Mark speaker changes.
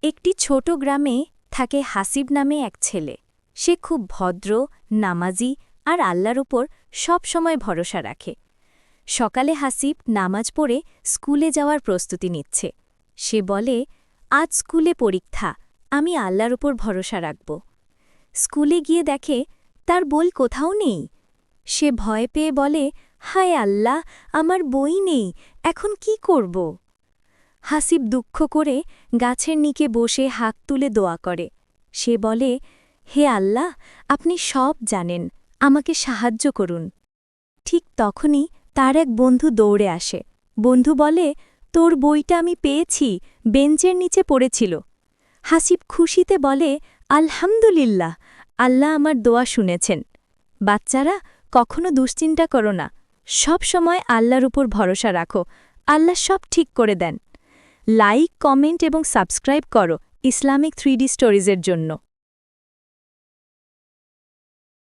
Speaker 1: একটি ছোট গ্রামে থাকে হাসিব নামে এক ছেলে। সে খুব ভদ্র, নামাজি আর আল্লাহর উপর সব সময় ভরসা রাখে। সকালে হাসিব নামাজ পড়ে স্কুলে যাওয়ার প্রস্তুতি নিচ্ছে। সে বলে, আজ স্কুলে পরীক্ষা, আমি আল্লাহর উপর ভরসা রাখব। স্কুলে গিয়ে দেখে তার বই কোথাও নেই। সে ভয় পেয়ে বলে, হায় আল্লাহ, আমার বই নেই, এখন কি করব? হাসিব দুঃখ করে গাছের নিচে বসে হাত তুলে দোয়া করে। সে বলে, হে আল্লাহ, আপনি সব জানেন, আমাকে সাহায্য করুন। ঠিক তখনই তার এক বন্ধু দৌড়ে আসে। বন্ধু বলে, তোর বইটা আমি পেয়েছি, বেঞ্চের নিচে পড়েছিল। হাসিব খুশিতে বলে, আলহামদুলিল্লাহ, আল্লাহ আমার দোয়া শুনেছেন। বাচ্চারা, কখনো দুশ্চিন্তা করো না, সব সময় আল্লাহর উপর ভরসা রাখো, আল্লাহ সব ঠিক করে দেন। লাইক, কমেন্ট এবং সাবস্ক্রাইব করো ইসলামিক 3D স্টোরিজের জন্য।